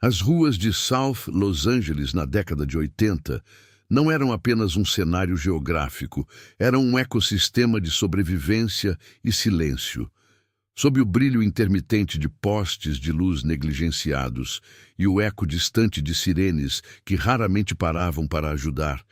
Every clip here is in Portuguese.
As ruas de South Los Angeles na década de 80 não eram apenas um cenário geográfico, eram um ecossistema de sobrevivência e silêncio. Sob o brilho intermitente de postes de luz negligenciados e o eco distante de sirenes que raramente paravam para ajudar,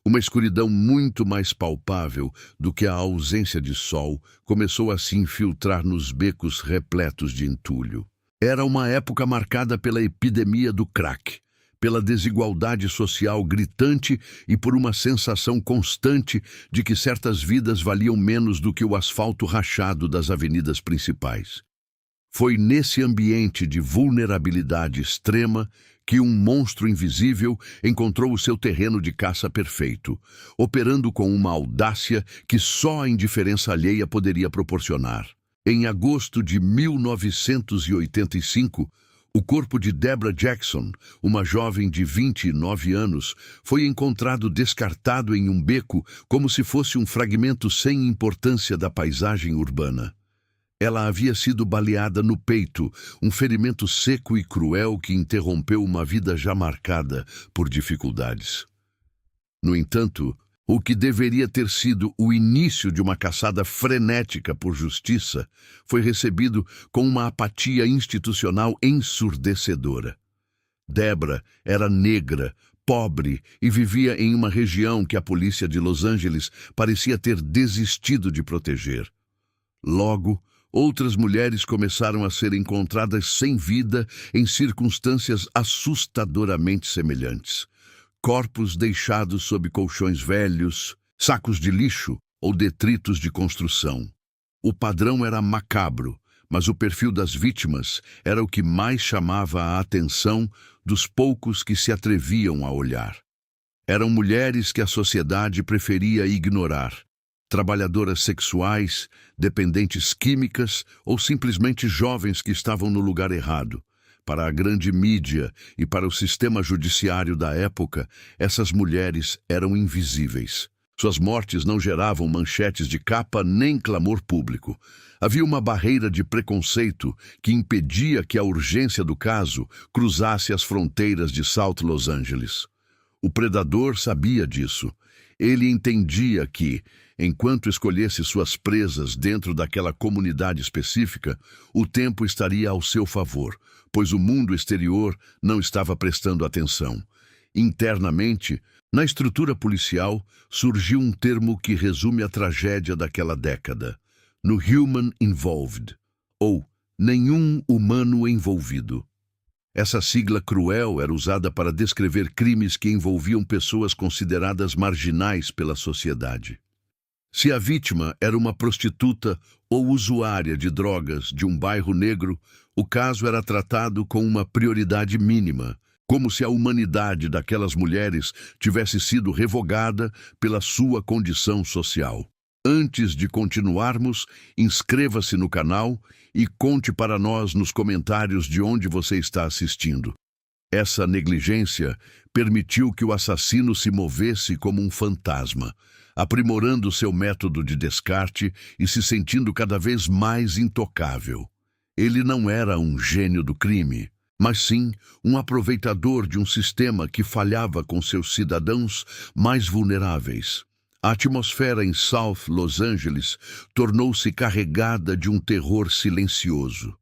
uma escuridão muito mais palpável do que a ausência de sol começou a se infiltrar nos becos repletos de entulho. Era uma época marcada pela epidemia do crack, pela desigualdade social gritante e por uma sensação constante de que certas vidas valiam menos do que o asfalto rachado das avenidas principais. Foi nesse ambiente de vulnerabilidade extrema que um monstro invisível encontrou o seu terreno de caça perfeito, operando com uma audácia que só a indiferença alheia poderia proporcionar. Em agosto de 1985, o corpo de Deborah Jackson, uma jovem de 29 anos, foi encontrado descartado em um beco como se fosse um fragmento sem importância da paisagem urbana. Ela havia sido baleada no peito, um ferimento seco e cruel que interrompeu uma vida já marcada por dificuldades. No entanto, o que deveria ter sido o início de uma caçada frenética por justiça foi recebido com uma apatia institucional ensurdecedora. Deborah era negra, pobre e vivia em uma região que a polícia de Los Angeles parecia ter desistido de proteger. Logo, outras mulheres começaram a ser encontradas sem vida em circunstâncias assustadoramente semelhantes. Corpos deixados sob colchões velhos, sacos de lixo ou detritos de construção. O padrão era macabro, mas o perfil das vítimas era o que mais chamava a atenção dos poucos que se atreviam a olhar. Eram mulheres que a sociedade preferia ignorar, trabalhadoras sexuais, dependentes químicas ou simplesmente jovens que estavam no lugar errado. Para a grande mídia e para o sistema judiciário da época, essas mulheres eram invisíveis. Suas mortes não geravam manchetes de capa nem clamor público. Havia uma barreira de preconceito que impedia que a urgência do caso cruzasse as fronteiras de South Los Angeles. O predador sabia disso. Ele entendia que, enquanto escolhesse suas presas dentro daquela comunidade específica, o tempo estaria ao seu favor, pois o mundo exterior não estava prestando atenção. Internamente, na estrutura policial, surgiu um termo que resume a tragédia daquela década: no human involved, ou nenhum humano envolvido. Essa sigla cruel era usada para descrever crimes que envolviam pessoas consideradas marginais pela sociedade. Se a vítima era uma prostituta ou usuária de drogas de um bairro negro, o caso era tratado com uma prioridade mínima, como se a humanidade daquelas mulheres tivesse sido revogada pela sua condição social. Antes de continuarmos, inscreva-se no canal e conte para nós nos comentários de onde você está assistindo. Essa negligência permitiu que o assassino se movesse como um fantasma, aprimorando seu método de descarte e se sentindo cada vez mais intocável. Ele não era um gênio do crime, mas sim um aproveitador de um sistema que falhava com seus cidadãos mais vulneráveis. A atmosfera em South Los Angeles tornou-se carregada de um terror silencioso.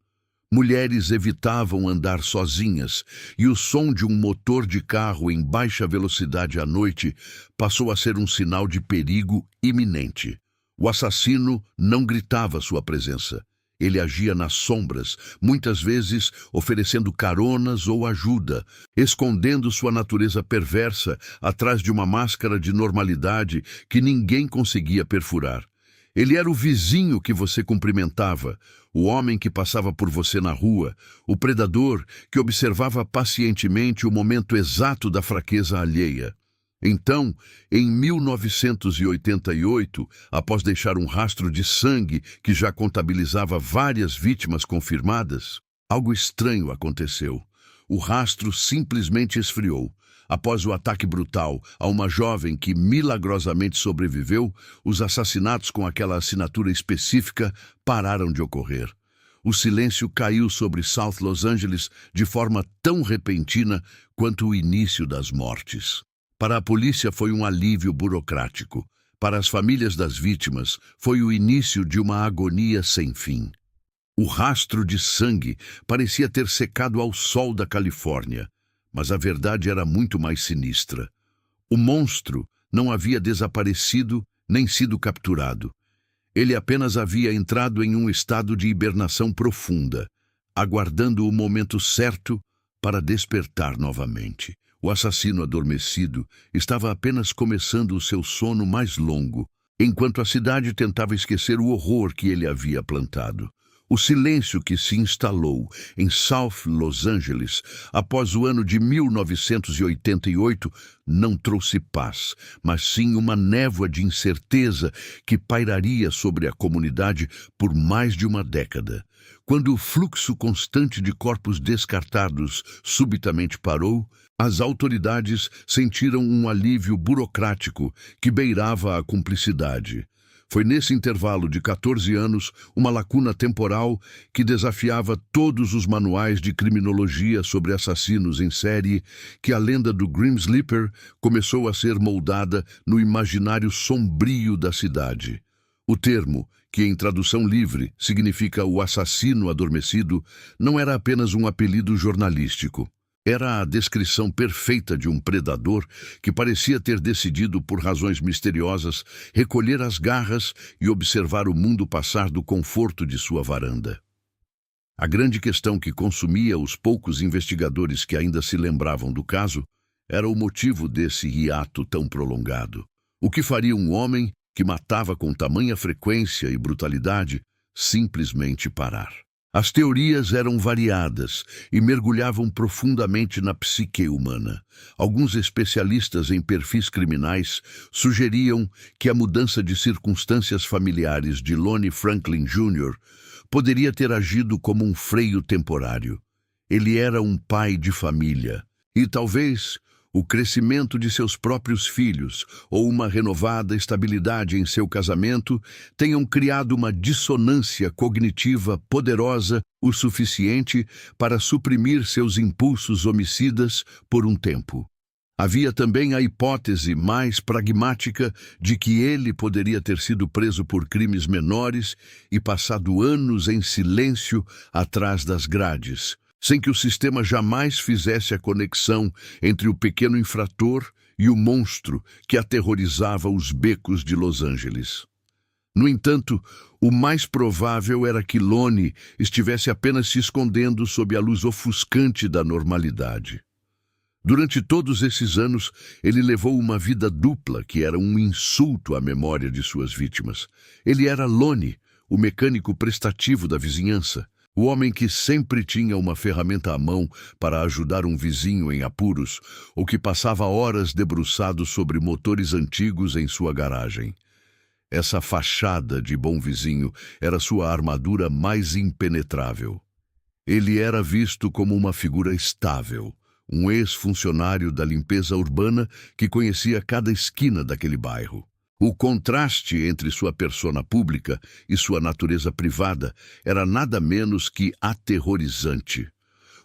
Mulheres evitavam andar sozinhas e o som de um motor de carro em baixa velocidade à noite passou a ser um sinal de perigo iminente. O assassino não gritava sua presença. Ele agia nas sombras, muitas vezes oferecendo caronas ou ajuda, escondendo sua natureza perversa atrás de uma máscara de normalidade que ninguém conseguia perfurar. Ele era o vizinho que você cumprimentava, o homem que passava por você na rua, o predador que observava pacientemente o momento exato da fraqueza alheia. Então, em 1988, após deixar um rastro de sangue que já contabilizava várias vítimas confirmadas, algo estranho aconteceu. O rastro simplesmente esfriou. Após o ataque brutal a uma jovem que milagrosamente sobreviveu, os assassinatos com aquela assinatura específica pararam de ocorrer. O silêncio caiu sobre South Los Angeles de forma tão repentina quanto o início das mortes. Para a polícia foi um alívio burocrático. Para as famílias das vítimas, foi o início de uma agonia sem fim. O rastro de sangue parecia ter secado ao sol da Califórnia, mas a verdade era muito mais sinistra. O monstro não havia desaparecido nem sido capturado. Ele apenas havia entrado em um estado de hibernação profunda, aguardando o momento certo para despertar novamente. O assassino adormecido estava apenas começando o seu sono mais longo, enquanto a cidade tentava esquecer o horror que ele havia plantado. O silêncio que se instalou em South Los Angeles após o ano de 1988 não trouxe paz, mas sim uma névoa de incerteza que pairaria sobre a comunidade por mais de uma década. Quando o fluxo constante de corpos descartados subitamente parou, as autoridades sentiram um alívio burocrático que beirava a cumplicidade. Foi nesse intervalo de 14 anos, uma lacuna temporal que desafiava todos os manuais de criminologia sobre assassinos em série, que a lenda do Grim Sleeper começou a ser moldada no imaginário sombrio da cidade. O termo, que em tradução livre significa o assassino adormecido, não era apenas um apelido jornalístico. Era a descrição perfeita de um predador que parecia ter decidido, por razões misteriosas, recolher as garras e observar o mundo passar do conforto de sua varanda. A grande questão que consumia os poucos investigadores que ainda se lembravam do caso era o motivo desse hiato tão prolongado. O que faria um homem que matava com tamanha frequência e brutalidade simplesmente parar? As teorias eram variadas e mergulhavam profundamente na psique humana. Alguns especialistas em perfis criminais sugeriam que a mudança de circunstâncias familiares de Lonnie Franklin Jr. poderia ter agido como um freio temporário. Ele era um pai de família e talvez o crescimento de seus próprios filhos ou uma renovada estabilidade em seu casamento tenham criado uma dissonância cognitiva poderosa o suficiente para suprimir seus impulsos homicidas por um tempo. Havia também a hipótese mais pragmática de que ele poderia ter sido preso por crimes menores e passado anos em silêncio atrás das grades, sem que o sistema jamais fizesse a conexão entre o pequeno infrator e o monstro que aterrorizava os becos de Los Angeles. No entanto, o mais provável era que Lonnie estivesse apenas se escondendo sob a luz ofuscante da normalidade. Durante todos esses anos, ele levou uma vida dupla que era um insulto à memória de suas vítimas. Ele era Lonnie, o mecânico prestativo da vizinhança, o homem que sempre tinha uma ferramenta à mão para ajudar um vizinho em apuros, ou que passava horas debruçado sobre motores antigos em sua garagem. Essa fachada de bom vizinho era sua armadura mais impenetrável. Ele era visto como uma figura estável, um ex-funcionário da limpeza urbana que conhecia cada esquina daquele bairro. O contraste entre sua persona pública e sua natureza privada era nada menos que aterrorizante.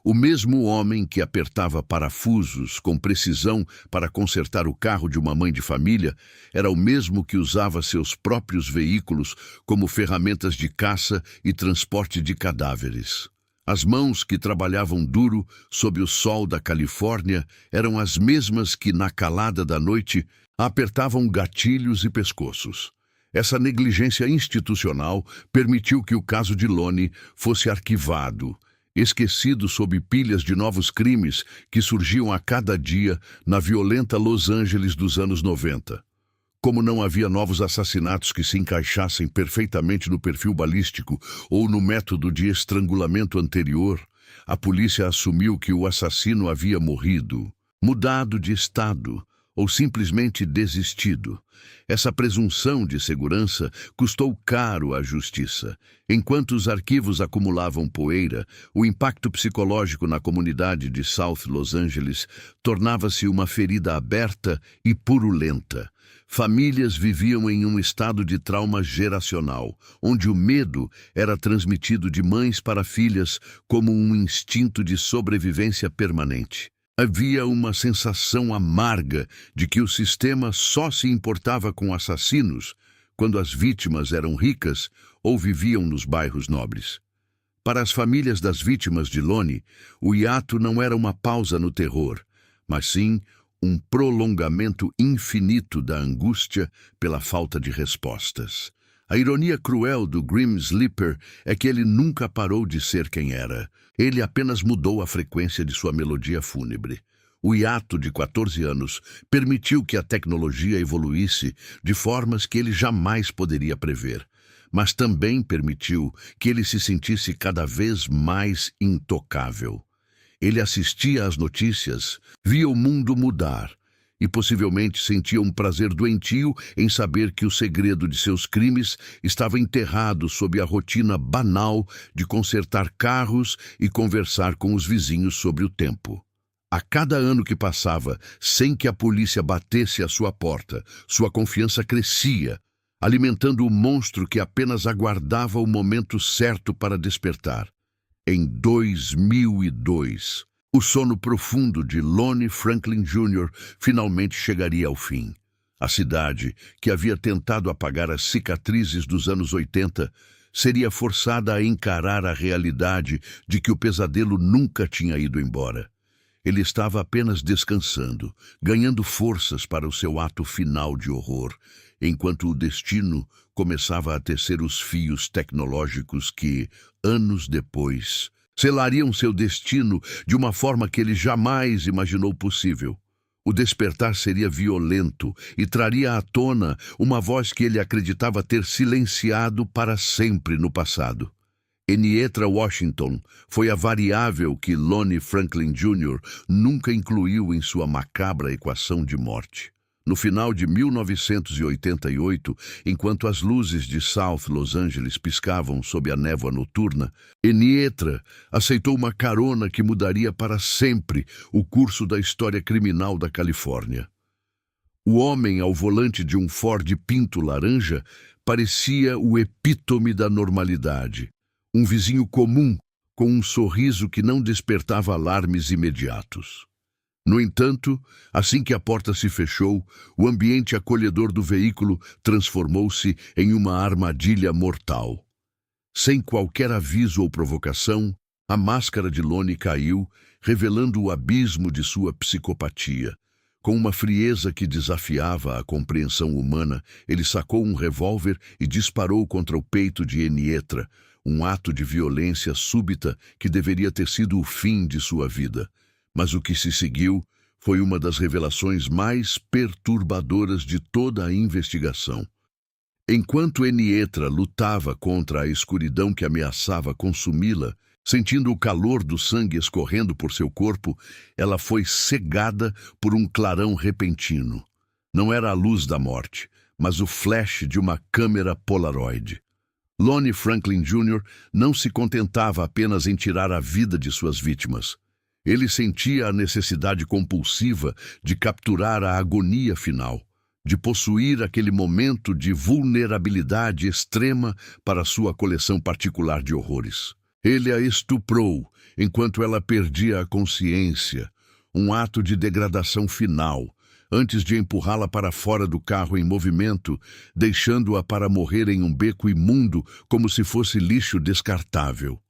O mesmo homem que apertava parafusos com precisão para consertar o carro de uma mãe de família era o mesmo que usava seus próprios veículos como ferramentas de caça e transporte de cadáveres. As mãos que trabalhavam duro sob o sol da Califórnia eram as mesmas que, na calada da noite, apertavam gatilhos e pescoços. Essa negligência institucional permitiu que o caso de Lonnie fosse arquivado, esquecido sob pilhas de novos crimes que surgiam a cada dia na violenta Los Angeles dos anos 90. Como não havia novos assassinatos que se encaixassem perfeitamente no perfil balístico ou no método de estrangulamento anterior, a polícia assumiu que o assassino havia morrido, mudado de estado ou simplesmente desistido. Essa presunção de segurança custou caro à justiça. Enquanto os arquivos acumulavam poeira, o impacto psicológico na comunidade de South Los Angeles tornava-se uma ferida aberta e purulenta. Famílias viviam em um estado de trauma geracional, onde o medo era transmitido de mães para filhas como um instinto de sobrevivência permanente. Havia uma sensação amarga de que o sistema só se importava com assassinos quando as vítimas eram ricas ou viviam nos bairros nobres. Para as famílias das vítimas de Lonnie, o hiato não era uma pausa no terror, mas sim um prolongamento infinito da angústia pela falta de respostas. A ironia cruel do Grim Sleeper é que ele nunca parou de ser quem era. Ele apenas mudou a frequência de sua melodia fúnebre. O hiato de 14 anos permitiu que a tecnologia evoluísse de formas que ele jamais poderia prever, mas também permitiu que ele se sentisse cada vez mais intocável. Ele assistia às notícias, via o mundo mudar e possivelmente sentia um prazer doentio em saber que o segredo de seus crimes estava enterrado sob a rotina banal de consertar carros e conversar com os vizinhos sobre o tempo. A cada ano que passava, sem que a polícia batesse à sua porta, sua confiança crescia, alimentando o monstro que apenas aguardava o momento certo para despertar. Em 2002, o sono profundo de Lonnie Franklin Jr. finalmente chegaria ao fim. A cidade, que havia tentado apagar as cicatrizes dos anos 80, seria forçada a encarar a realidade de que o pesadelo nunca tinha ido embora. Ele estava apenas descansando, ganhando forças para o seu ato final de horror, enquanto o destino começava a tecer os fios tecnológicos que, anos depois, selariam seu destino de uma forma que ele jamais imaginou possível. O despertar seria violento e traria à tona uma voz que ele acreditava ter silenciado para sempre no passado. Enietra Washington foi a variável que Lonnie Franklin Jr. nunca incluiu em sua macabra equação de morte. No final de 1988, enquanto as luzes de South Los Angeles piscavam sob a névoa noturna, Enietra aceitou uma carona que mudaria para sempre o curso da história criminal da Califórnia. O homem ao volante de um Ford Pinto laranja parecia o epítome da normalidade. Um vizinho comum, com um sorriso que não despertava alarmes imediatos. No entanto, assim que a porta se fechou, o ambiente acolhedor do veículo transformou-se em uma armadilha mortal. Sem qualquer aviso ou provocação, a máscara de Lonnie caiu, revelando o abismo de sua psicopatia. Com uma frieza que desafiava a compreensão humana, ele sacou um revólver e disparou contra o peito de Enietra, um ato de violência súbita que deveria ter sido o fim de sua vida. Mas o que se seguiu foi uma das revelações mais perturbadoras de toda a investigação. Enquanto Enietra lutava contra a escuridão que ameaçava consumi-la, sentindo o calor do sangue escorrendo por seu corpo, ela foi cegada por um clarão repentino. Não era a luz da morte, mas o flash de uma câmera Polaroid. Lonnie Franklin Jr. não se contentava apenas em tirar a vida de suas vítimas. Ele sentia a necessidade compulsiva de capturar a agonia final, de possuir aquele momento de vulnerabilidade extrema para sua coleção particular de horrores. Ele a estuprou enquanto ela perdia a consciência, um ato de degradação final, antes de empurrá-la para fora do carro em movimento, deixando-a para morrer em um beco imundo como se fosse lixo descartável.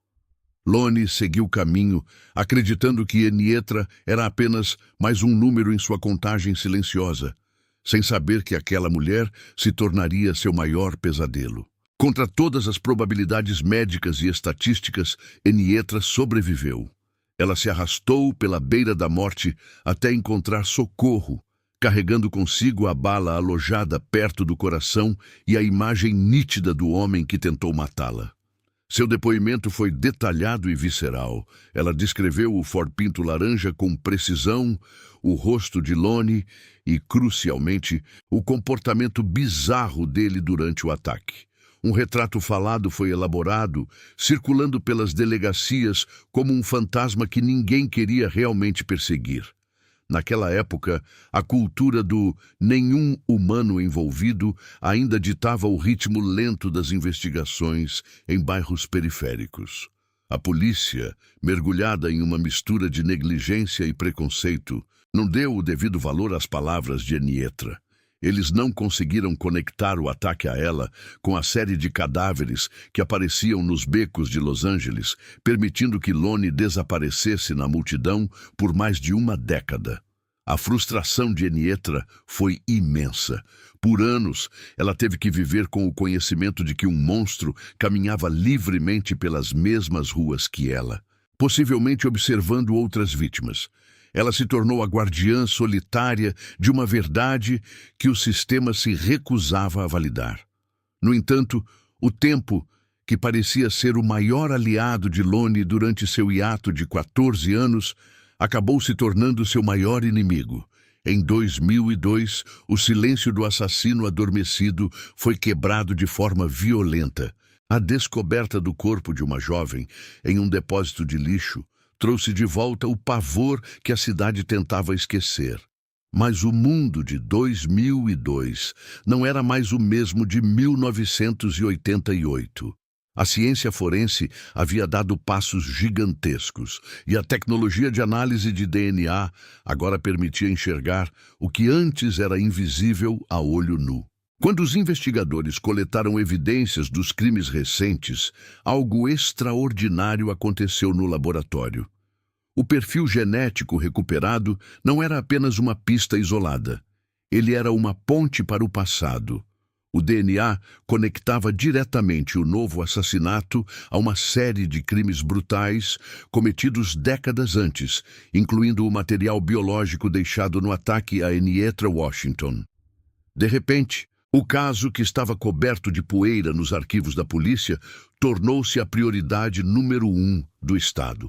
Lonnie seguiu o caminho, acreditando que Enietra era apenas mais um número em sua contagem silenciosa, sem saber que aquela mulher se tornaria seu maior pesadelo. Contra todas as probabilidades médicas e estatísticas, Enietra sobreviveu. Ela se arrastou pela beira da morte até encontrar socorro, carregando consigo a bala alojada perto do coração e a imagem nítida do homem que tentou matá-la. Seu depoimento foi detalhado e visceral. Ela descreveu o Ford Pinto laranja com precisão, o rosto de Lonnie e, crucialmente, o comportamento bizarro dele durante o ataque. Um retrato falado foi elaborado, circulando pelas delegacias como um fantasma que ninguém queria realmente perseguir. Naquela época, a cultura do nenhum humano envolvido ainda ditava o ritmo lento das investigações em bairros periféricos. A polícia, mergulhada em uma mistura de negligência e preconceito, não deu o devido valor às palavras de Enietra. Eles não conseguiram conectar o ataque a ela com a série de cadáveres que apareciam nos becos de Los Angeles, permitindo que Lonnie desaparecesse na multidão por mais de uma década. A frustração de Enietra foi imensa. Por anos, ela teve que viver com o conhecimento de que um monstro caminhava livremente pelas mesmas ruas que ela, possivelmente observando outras vítimas. Ela se tornou a guardiã solitária de uma verdade que o sistema se recusava a validar. No entanto, o tempo, que parecia ser o maior aliado de Lonnie durante seu hiato de 14 anos, acabou se tornando seu maior inimigo. Em 2002, o silêncio do assassino adormecido foi quebrado de forma violenta. A descoberta do corpo de uma jovem em um depósito de lixo trouxe de volta o pavor que a cidade tentava esquecer. Mas o mundo de 2002 não era mais o mesmo de 1988. A ciência forense havia dado passos gigantescos e a tecnologia de análise de DNA agora permitia enxergar o que antes era invisível a olho nu. Quando os investigadores coletaram evidências dos crimes recentes, algo extraordinário aconteceu no laboratório. O perfil genético recuperado não era apenas uma pista isolada. Ele era uma ponte para o passado. O DNA conectava diretamente o novo assassinato a uma série de crimes brutais cometidos décadas antes, incluindo o material biológico deixado no ataque a Enietra Washington. De repente, o caso, que estava coberto de poeira nos arquivos da polícia, tornou-se a prioridade número 1 do Estado.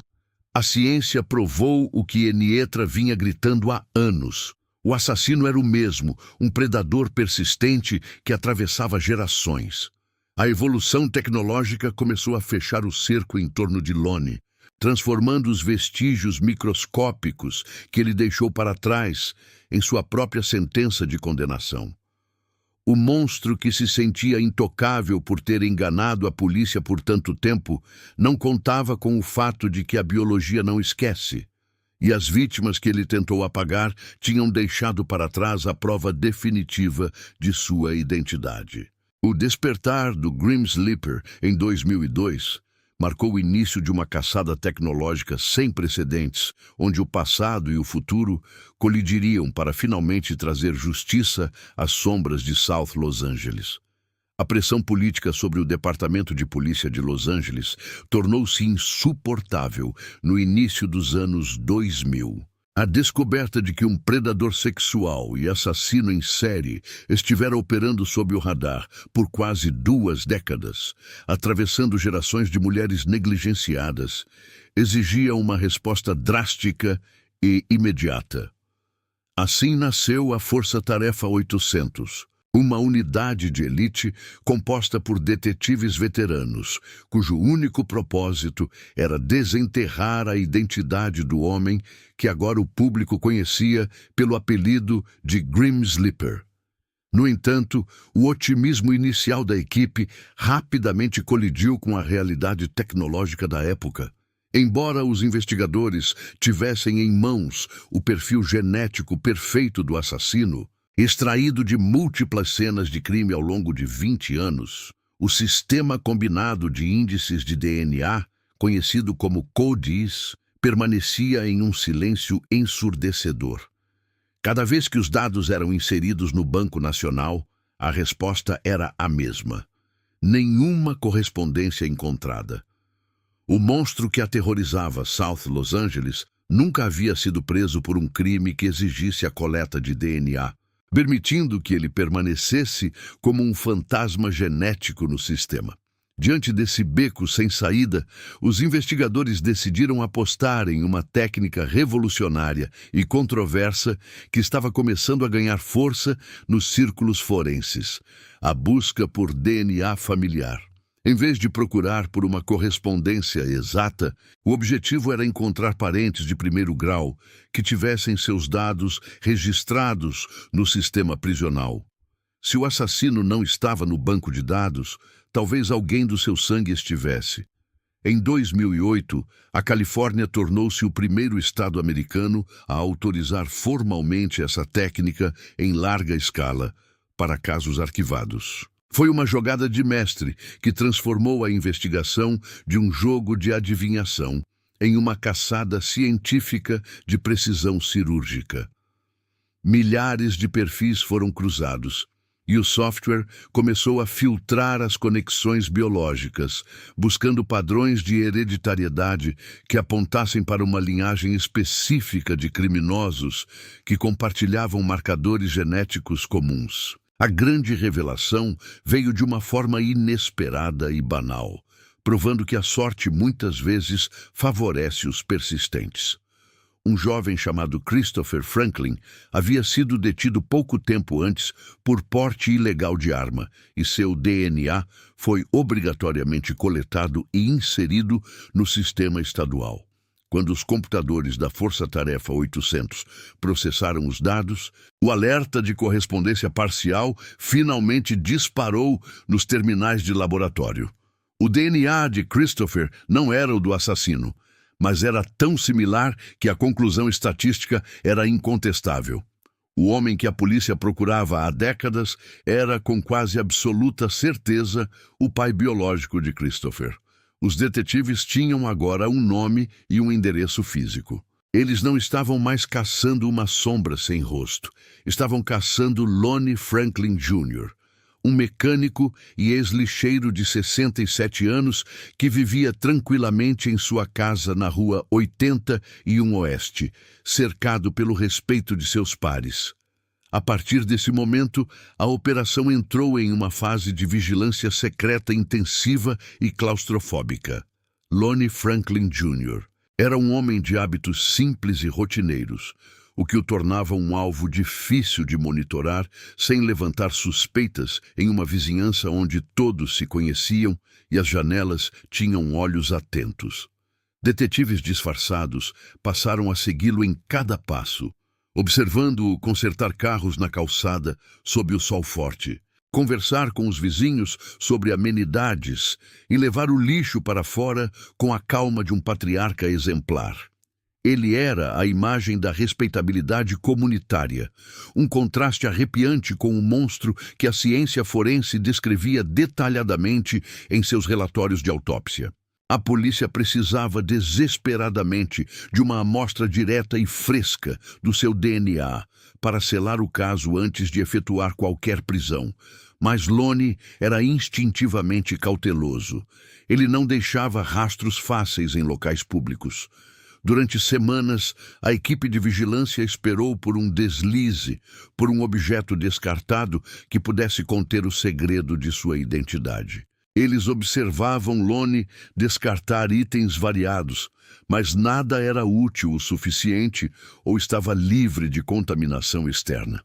A ciência provou o que Enietra vinha gritando há anos. O assassino era o mesmo, um predador persistente que atravessava gerações. A evolução tecnológica começou a fechar o cerco em torno de Lonnie, transformando os vestígios microscópicos que ele deixou para trás em sua própria sentença de condenação. O monstro, que se sentia intocável por ter enganado a polícia por tanto tempo, não contava com o fato de que a biologia não esquece. E as vítimas que ele tentou apagar tinham deixado para trás a prova definitiva de sua identidade. O despertar do Grim Sleeper em 2002 marcou o início de uma caçada tecnológica sem precedentes, onde o passado e o futuro colidiriam para finalmente trazer justiça às sombras de South Los Angeles. A pressão política sobre o Departamento de Polícia de Los Angeles tornou-se insuportável no início dos anos 2000. A descoberta de que um predador sexual e assassino em série estivera operando sob o radar por quase 2 décadas, atravessando gerações de mulheres negligenciadas, exigia uma resposta drástica e imediata. Assim nasceu a Força-Tarefa 800, uma unidade de elite composta por detetives veteranos, cujo único propósito era desenterrar a identidade do homem que agora o público conhecia pelo apelido de Grim Sleeper. No entanto, o otimismo inicial da equipe rapidamente colidiu com a realidade tecnológica da época. Embora os investigadores tivessem em mãos o perfil genético perfeito do assassino, extraído de múltiplas cenas de crime ao longo de 20 anos, o sistema combinado de índices de DNA, conhecido como CODIS, permanecia em um silêncio ensurdecedor. Cada vez que os dados eram inseridos no Banco Nacional, a resposta era a mesma: nenhuma correspondência encontrada. O monstro que aterrorizava South Los Angeles nunca havia sido preso por um crime que exigisse a coleta de DNA, permitindo que ele permanecesse como um fantasma genético no sistema. Diante desse beco sem saída, os investigadores decidiram apostar em uma técnica revolucionária e controversa que estava começando a ganhar força nos círculos forenses: a busca por DNA familiar. Em vez de procurar por uma correspondência exata, o objetivo era encontrar parentes de primeiro grau que tivessem seus dados registrados no sistema prisional. Se o assassino não estava no banco de dados, talvez alguém do seu sangue estivesse. Em 2008, a Califórnia tornou-se o primeiro estado americano a autorizar formalmente essa técnica em larga escala para casos arquivados. Foi uma jogada de mestre que transformou a investigação de um jogo de adivinhação em uma caçada científica de precisão cirúrgica. Milhares de perfis foram cruzados e o software começou a filtrar as conexões biológicas, buscando padrões de hereditariedade que apontassem para uma linhagem específica de criminosos que compartilhavam marcadores genéticos comuns. A grande revelação veio de uma forma inesperada e banal, provando que a sorte muitas vezes favorece os persistentes. Um jovem chamado Christopher Franklin havia sido detido pouco tempo antes por porte ilegal de arma e seu DNA foi obrigatoriamente coletado e inserido no sistema estadual. Quando os computadores da Força Tarefa 800 processaram os dados, o alerta de correspondência parcial finalmente disparou nos terminais de laboratório. O DNA de Christopher não era o do assassino, mas era tão similar que a conclusão estatística era incontestável. O homem que a polícia procurava há décadas era, com quase absoluta certeza, o pai biológico de Christopher. Os detetives tinham agora um nome e um endereço físico. Eles não estavam mais caçando uma sombra sem rosto. Estavam caçando Lonnie Franklin Jr., um mecânico e ex-lixeiro de 67 anos que vivia tranquilamente em sua casa na rua 81 Oeste, cercado pelo respeito de seus pares. A partir desse momento, a operação entrou em uma fase de vigilância secreta intensiva e claustrofóbica. Lonnie Franklin Jr. era um homem de hábitos simples e rotineiros, o que o tornava um alvo difícil de monitorar sem levantar suspeitas em uma vizinhança onde todos se conheciam e as janelas tinham olhos atentos. Detetives disfarçados passaram a segui-lo em cada passo, observando-o consertar carros na calçada sob o sol forte, conversar com os vizinhos sobre amenidades e levar o lixo para fora com a calma de um patriarca exemplar. Ele era a imagem da respeitabilidade comunitária, um contraste arrepiante com o monstro que a ciência forense descrevia detalhadamente em seus relatórios de autópsia. A polícia precisava desesperadamente de uma amostra direta e fresca do seu DNA para selar o caso antes de efetuar qualquer prisão. Mas Lonnie era instintivamente cauteloso. Ele não deixava rastros fáceis em locais públicos. Durante semanas, a equipe de vigilância esperou por um deslize, por um objeto descartado que pudesse conter o segredo de sua identidade. Eles observavam Lonnie descartar itens variados, mas nada era útil o suficiente ou estava livre de contaminação externa.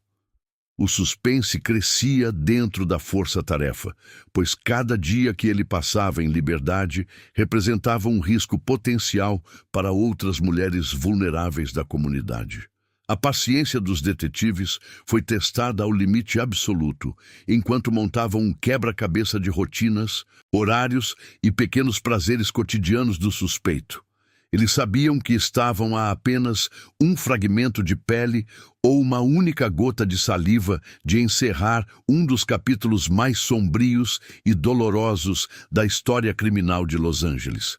O suspense crescia dentro da força-tarefa, pois cada dia que ele passava em liberdade representava um risco potencial para outras mulheres vulneráveis da comunidade. A paciência dos detetives foi testada ao limite absoluto, enquanto montavam um quebra-cabeça de rotinas, horários e pequenos prazeres cotidianos do suspeito. Eles sabiam que estavam a apenas um fragmento de pele ou uma única gota de saliva de encerrar um dos capítulos mais sombrios e dolorosos da história criminal de Los Angeles.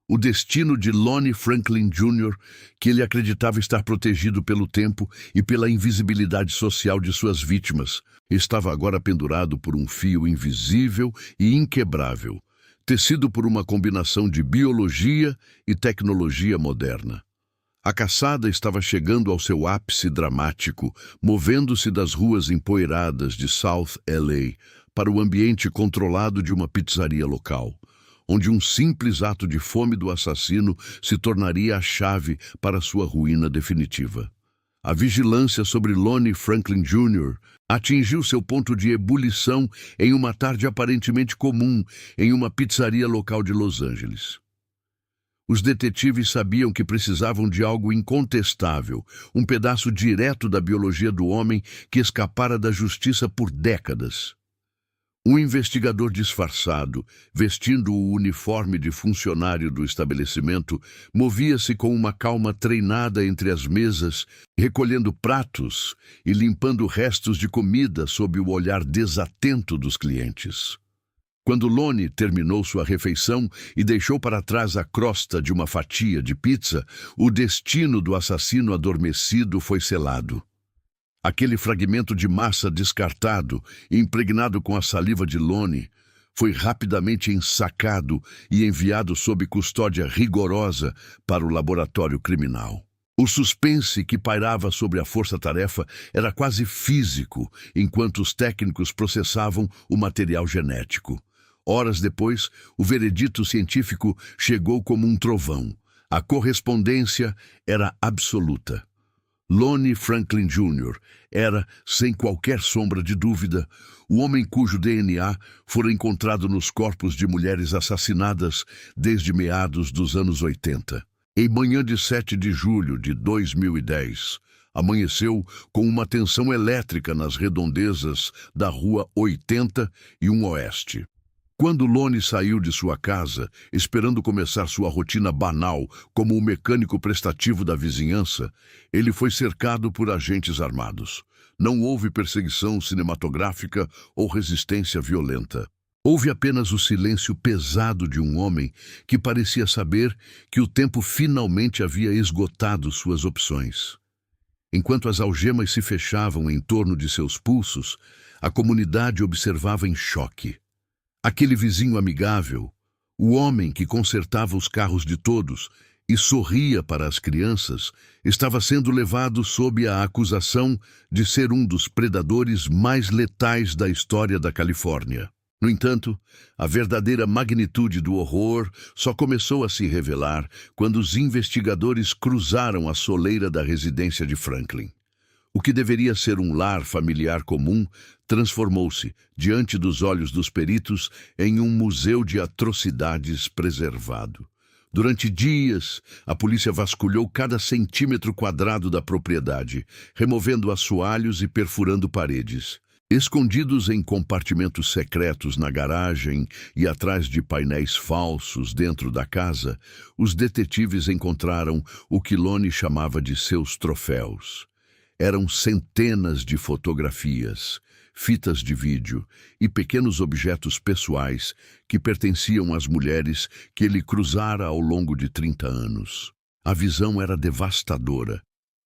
O destino de Lonnie Franklin Jr., que ele acreditava estar protegido pelo tempo e pela invisibilidade social de suas vítimas, estava agora pendurado por um fio invisível e inquebrável, tecido por uma combinação de biologia e tecnologia moderna. A caçada estava chegando ao seu ápice dramático, movendo-se das ruas empoeiradas de South LA para o ambiente controlado de uma pizzaria local, onde um simples ato de fome do assassino se tornaria a chave para sua ruína definitiva. A vigilância sobre Lonnie Franklin Jr. atingiu seu ponto de ebulição em uma tarde aparentemente comum em uma pizzaria local de Los Angeles. Os detetives sabiam que precisavam de algo incontestável, um pedaço direto da biologia do homem que escapara da justiça por décadas. Um investigador disfarçado, vestindo o uniforme de funcionário do estabelecimento, movia-se com uma calma treinada entre as mesas, recolhendo pratos e limpando restos de comida sob o olhar desatento dos clientes. Quando Lonnie terminou sua refeição e deixou para trás a crosta de uma fatia de pizza, o destino do assassino adormecido foi selado. Aquele fragmento de massa descartado, impregnado com a saliva de Lonnie, foi rapidamente ensacado e enviado sob custódia rigorosa para o laboratório criminal. O suspense que pairava sobre a força-tarefa era quase físico, enquanto os técnicos processavam o material genético. Horas depois, o veredito científico chegou como um trovão. A correspondência era absoluta. Lonnie Franklin Jr. era, sem qualquer sombra de dúvida, o homem cujo DNA fora encontrado nos corpos de mulheres assassinadas desde meados dos anos 80. Em manhã de 7 de julho de 2010, amanheceu com uma tensão elétrica nas redondezas da Rua 81 Oeste. Quando Lonnie saiu de sua casa, esperando começar sua rotina banal como o mecânico prestativo da vizinhança, ele foi cercado por agentes armados. Não houve perseguição cinematográfica ou resistência violenta. Houve apenas o silêncio pesado de um homem que parecia saber que o tempo finalmente havia esgotado suas opções. Enquanto as algemas se fechavam em torno de seus pulsos, a comunidade observava em choque. Aquele vizinho amigável, o homem que consertava os carros de todos e sorria para as crianças, estava sendo levado sob a acusação de ser um dos predadores mais letais da história da Califórnia. No entanto, a verdadeira magnitude do horror só começou a se revelar quando os investigadores cruzaram a soleira da residência de Franklin. O que deveria ser um lar familiar comum transformou-se, diante dos olhos dos peritos, em um museu de atrocidades preservado. Durante dias, a polícia vasculhou cada centímetro quadrado da propriedade, removendo assoalhos e perfurando paredes. Escondidos em compartimentos secretos na garagem e atrás de painéis falsos dentro da casa, os detetives encontraram o que Lonnie chamava de seus troféus. Eram centenas de fotografias, fitas de vídeo e pequenos objetos pessoais que pertenciam às mulheres que ele cruzara ao longo de 30 anos. A visão era devastadora.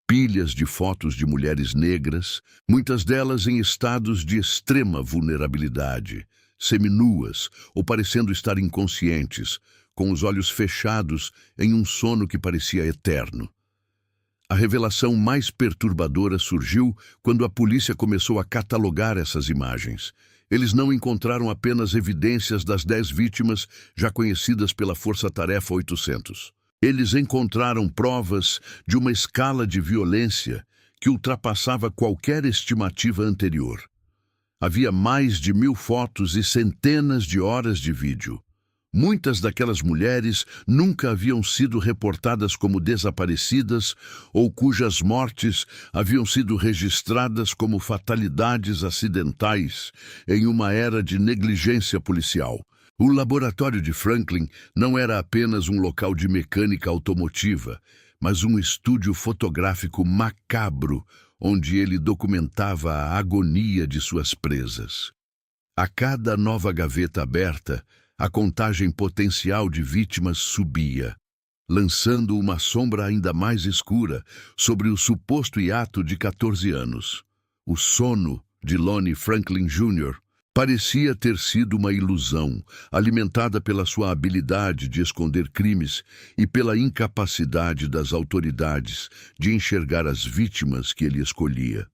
Pilhas de fotos de mulheres negras, muitas delas em estados de extrema vulnerabilidade, seminuas ou parecendo estar inconscientes, com os olhos fechados em um sono que parecia eterno. A revelação mais perturbadora surgiu quando a polícia começou a catalogar essas imagens. Eles não encontraram apenas evidências das 10 vítimas já conhecidas pela Força-Tarefa 800. Eles encontraram provas de uma escala de violência que ultrapassava qualquer estimativa anterior. Havia mais de 1000 fotos e centenas de horas de vídeo. Muitas daquelas mulheres nunca haviam sido reportadas como desaparecidas ou cujas mortes haviam sido registradas como fatalidades acidentais em uma era de negligência policial. O laboratório de Franklin não era apenas um local de mecânica automotiva, mas um estúdio fotográfico macabro onde ele documentava a agonia de suas presas. A cada nova gaveta aberta, a contagem potencial de vítimas subia, lançando uma sombra ainda mais escura sobre o suposto hiato de 14 anos. O sono de Lonnie Franklin Jr. parecia ter sido uma ilusão, alimentada pela sua habilidade de esconder crimes e pela incapacidade das autoridades de enxergar as vítimas que ele escolhia.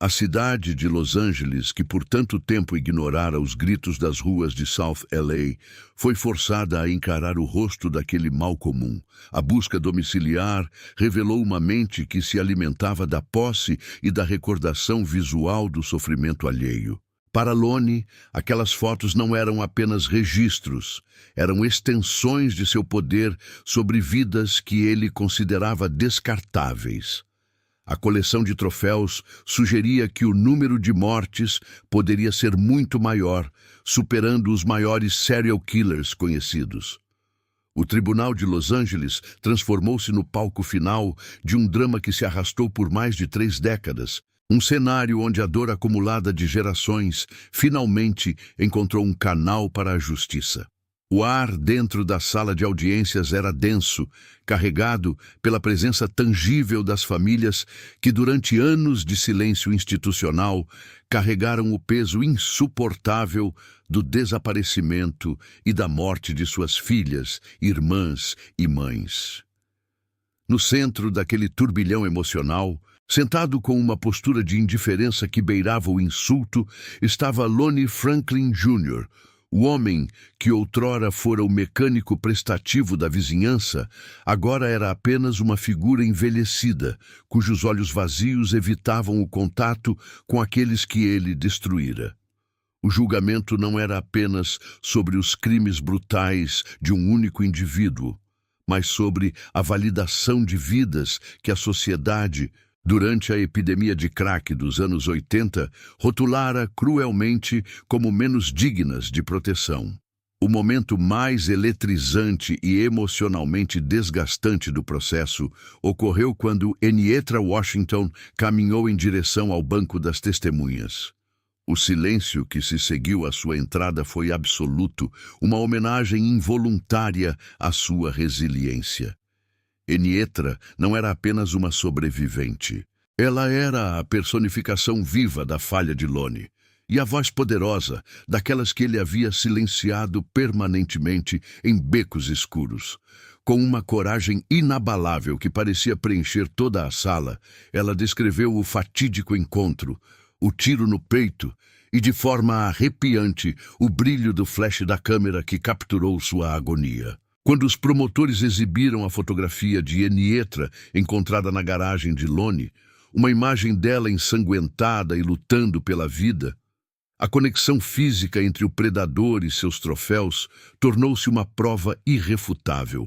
A cidade de Los Angeles, que por tanto tempo ignorara os gritos das ruas de South LA, foi forçada a encarar o rosto daquele mal comum. A busca domiciliar revelou uma mente que se alimentava da posse e da recordação visual do sofrimento alheio. Para Lonnie, aquelas fotos não eram apenas registros, eram extensões de seu poder sobre vidas que ele considerava descartáveis. A coleção de troféus sugeria que o número de mortes poderia ser muito maior, superando os maiores serial killers conhecidos. O Tribunal de Los Angeles transformou-se no palco final de um drama que se arrastou por mais de 3 décadas, um cenário onde a dor acumulada de gerações finalmente encontrou um canal para a justiça. O ar dentro da sala de audiências era denso, carregado pela presença tangível das famílias que, durante anos de silêncio institucional, carregaram o peso insuportável do desaparecimento e da morte de suas filhas, irmãs e mães. No centro daquele turbilhão emocional, sentado com uma postura de indiferença que beirava o insulto, estava Lonnie Franklin Jr., o homem que outrora fora o mecânico prestativo da vizinhança, agora era apenas uma figura envelhecida, cujos olhos vazios evitavam o contato com aqueles que ele destruíra. O julgamento não era apenas sobre os crimes brutais de um único indivíduo, mas sobre a validação de vidas que a sociedade, durante a epidemia de crack dos anos 80, rotulara cruelmente como menos dignas de proteção. O momento mais eletrizante e emocionalmente desgastante do processo ocorreu quando Enietra Washington caminhou em direção ao banco das testemunhas. O silêncio que se seguiu à sua entrada foi absoluto, uma homenagem involuntária à sua resiliência. Enietra não era apenas uma sobrevivente. Ela era a personificação viva da falha de Lonnie, e a voz poderosa daquelas que ele havia silenciado permanentemente em becos escuros. Com uma coragem inabalável que parecia preencher toda a sala, ela descreveu o fatídico encontro, o tiro no peito e, de forma arrepiante, o brilho do flash da câmera que capturou sua agonia. Quando os promotores exibiram a fotografia de Enietra encontrada na garagem de Lonnie, uma imagem dela ensanguentada e lutando pela vida, a conexão física entre o predador e seus troféus tornou-se uma prova irrefutável.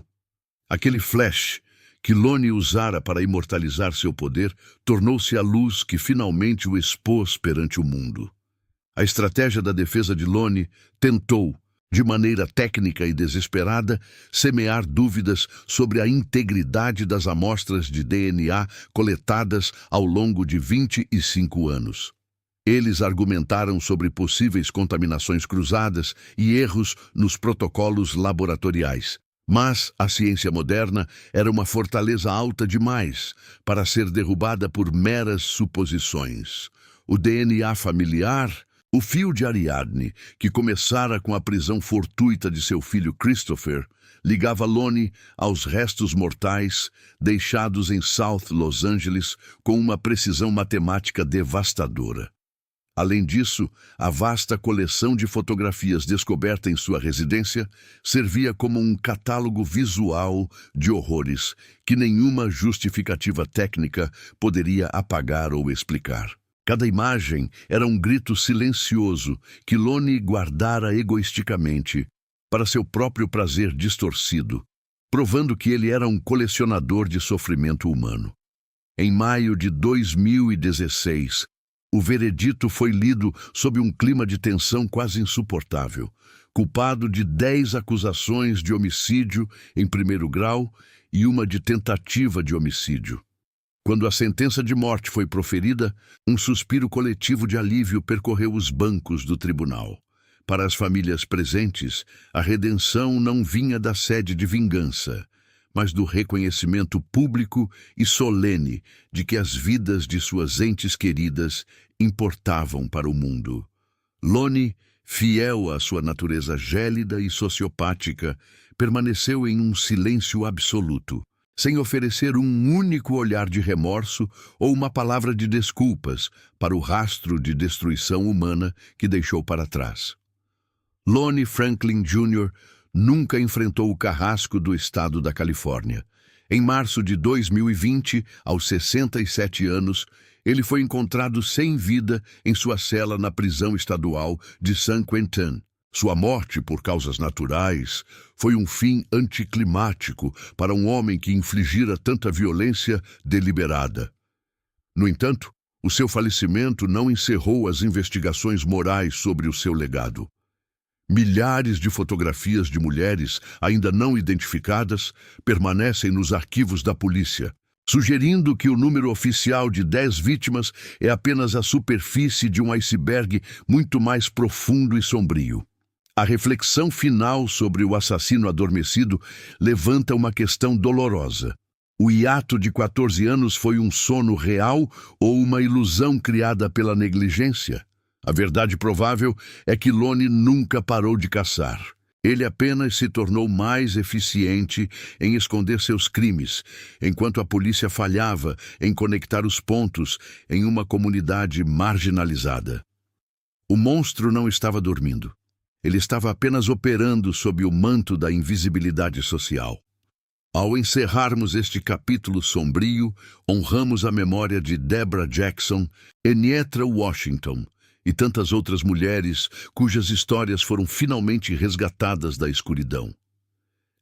Aquele flash que Lonnie usara para imortalizar seu poder tornou-se a luz que finalmente o expôs perante o mundo. A estratégia da defesa de Lonnie tentou, de maneira técnica e desesperada, semear dúvidas sobre a integridade das amostras de DNA coletadas ao longo de 25 anos. Eles argumentaram sobre possíveis contaminações cruzadas e erros nos protocolos laboratoriais. Mas a ciência moderna era uma fortaleza alta demais para ser derrubada por meras suposições. O DNA familiar, o fio de Ariadne, que começara com a prisão fortuita de seu filho Christopher, ligava Lonnie aos restos mortais deixados em South Los Angeles com uma precisão matemática devastadora. Além disso, a vasta coleção de fotografias descoberta em sua residência servia como um catálogo visual de horrores que nenhuma justificativa técnica poderia apagar ou explicar. Cada imagem era um grito silencioso que Lonnie guardara egoisticamente para seu próprio prazer distorcido, provando que ele era um colecionador de sofrimento humano. Em maio de 2016, o veredito foi lido sob um clima de tensão quase insuportável, culpado de 10 acusações de homicídio em primeiro grau e uma de tentativa de homicídio. Quando a sentença de morte foi proferida, um suspiro coletivo de alívio percorreu os bancos do tribunal. Para as famílias presentes, a redenção não vinha da sede de vingança, mas do reconhecimento público e solene de que as vidas de suas entes queridas importavam para o mundo. Lonnie, fiel à sua natureza gélida e sociopática, permaneceu em um silêncio absoluto, sem oferecer um único olhar de remorso ou uma palavra de desculpas para o rastro de destruição humana que deixou para trás. Lonnie Franklin Jr. nunca enfrentou o carrasco do estado da Califórnia. Em março de 2020, aos 67 anos, ele foi encontrado sem vida em sua cela na prisão estadual de San Quentin. Sua morte por causas naturais foi um fim anticlimático para um homem que infligira tanta violência deliberada. No entanto, o seu falecimento não encerrou as investigações morais sobre o seu legado. Milhares de fotografias de mulheres ainda não identificadas permanecem nos arquivos da polícia, sugerindo que o número oficial de 10 vítimas é apenas a superfície de um iceberg muito mais profundo e sombrio. A reflexão final sobre o assassino adormecido levanta uma questão dolorosa. O hiato de 14 anos foi um sono real ou uma ilusão criada pela negligência? A verdade provável é que Lonnie nunca parou de caçar. Ele apenas se tornou mais eficiente em esconder seus crimes, enquanto a polícia falhava em conectar os pontos em uma comunidade marginalizada. O monstro não estava dormindo. Ele estava apenas operando sob o manto da invisibilidade social. Ao encerrarmos este capítulo sombrio, honramos a memória de Deborah Jackson, Enietra Washington e tantas outras mulheres cujas histórias foram finalmente resgatadas da escuridão.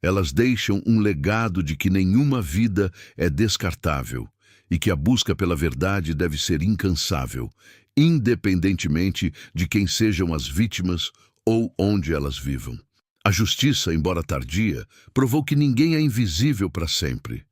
Elas deixam um legado de que nenhuma vida é descartável e que a busca pela verdade deve ser incansável, independentemente de quem sejam as vítimas ou onde elas vivam. A justiça, embora tardia, provou que ninguém é invisível para sempre.